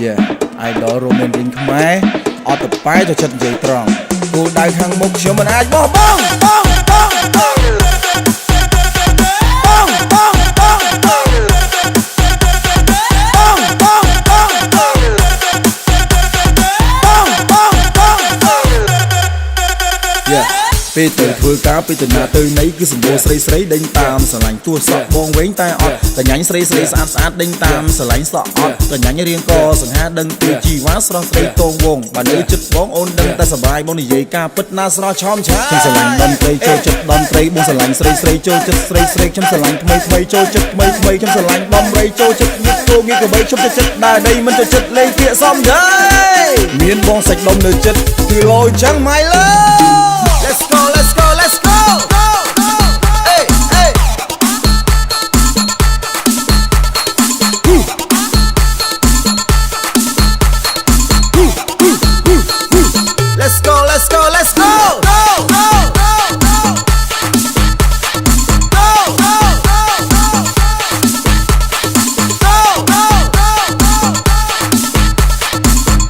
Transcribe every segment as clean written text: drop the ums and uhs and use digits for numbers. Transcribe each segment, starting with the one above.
Yeah idol រមែនវិញខ្មែរអត់ទៅប៉ែទៅចិត្តនិយាយត្រង់គោលដៅខាងមុខខ្ញុំមិនអាចបោះបង់ពេលទៅធ្វើការពេលទៅណាទៅណីគឺសម្បូរស្រីស្រីដេញតាមស្រឡាញ់ទួសក់បងវិញតែអត់កញ្ញាញ់ស្រីស្រីស្អាតស្អាតដេញតាមស្រឡាញ់សក់អត់កញ្ញាញ់រៀងកសង្ហាដឹងពីជីវ៉ាស្រស់ស្រីតងវងបើនៅចិត្តបងអូនដឹងតែសប្បាយបងនិយាយការពិតណាស្រស់ឆោមឆាខ្ញុំស្រឡាញ់តន្ត្រីចូលចិត្តតន្ត្រីបងស្រឡាញ់ស្រីស្រីចូលចិត្តស្រីស្រីខ្ញុំស្រឡាញ់ថ្មីថ្មីចូលចិត្តថ្មីថ្មីខ្ញុំស្រឡាញ់បំរីចូលចិត្តញឹកគោងារកបីខ្ញុំចិត្តដើរដីមិនចូលចិត្តលេងពាក្យសំដីមានបងសាច់ដុំនៅចិត្តគឺលោចឹង my love Let's go, let's go, let's go. Hey, hey. Let's go, let's go, let's go.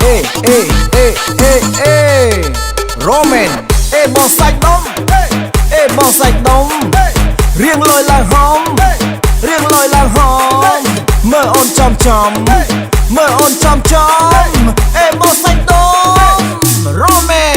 Hey, hey, hey, hey, hey. Roman. បងសាច់ដុំបងសាច់ដុំរៀងលយឡើងហមរៀងលយឡើងហមមើលអូនចំចំមើលអូនចំចំបងសាច់ដុំ Roman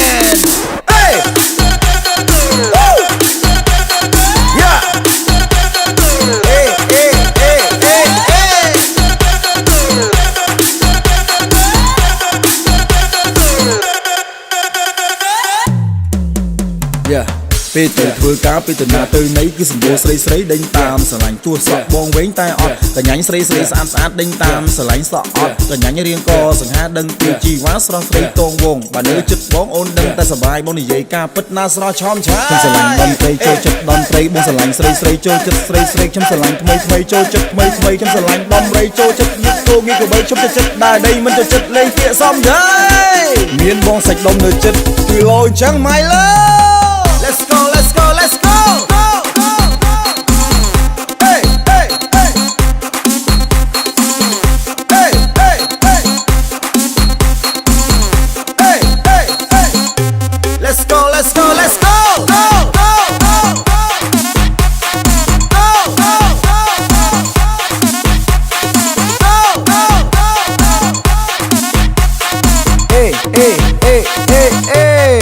ពេលទៅធ្វើការពេលទៅណាទៅណីគឺសម្បូរស្រីស្រីដេញតាមស្រឡាញ់ទួសក់បងវិញតែអត់កញ្ញាញ់ស្រីស្រីស្អាតស្អាតដេញតាមស្រឡាញ់សក់អត់កញ្ញាញ់រៀងកសង្ហាដឹងពីជីវ៉ាស្រស់ស្រីតងវងបើនៅចិត្តបងអូនដឹងតែសប្បាយបងនិយាយការពិតណាស្រស់ឆោមឆាខ្ញុំស្រឡាញ់តន្ត្រីចូលចិត្តតន្ត្រីបងស្រឡាញ់ស្រីស្រីចូលចិត្តស្រីស្រីខ្ញុំស្រឡាញ់ថ្មីថ្មីចូលចិត្តថ្មីថ្មីខ្ញុំស្រឡាញ់បំរីចូលចិត្តញឹកគោងារកបីខ្ញុំចិត្តដើរដីមិនចូលចិត្តលេងពាក្យសំដីមានបងសាច់ដុំនៅចិត្តគឺលោចឹង my love Let's go, let's go, let's go. Hey, hey, hey. Hey, hey, hey. Hey, hey, hey. Let's go, let's go, let's go. Go, go, go. Go, go, go. Go, go, go. Hey, hey, hey, hey, hey.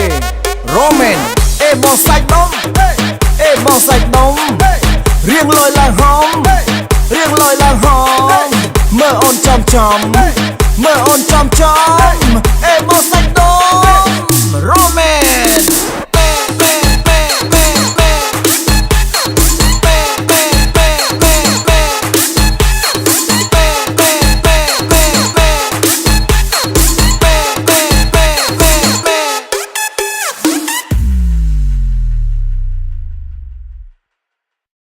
Romanបងសាច់ដុំបងសាច់ដុំរៀងលយឡើងហមរៀងលយឡើងហមមើលអូនចំចំមើលអូនចំចំបងសាច់ដុំ Roman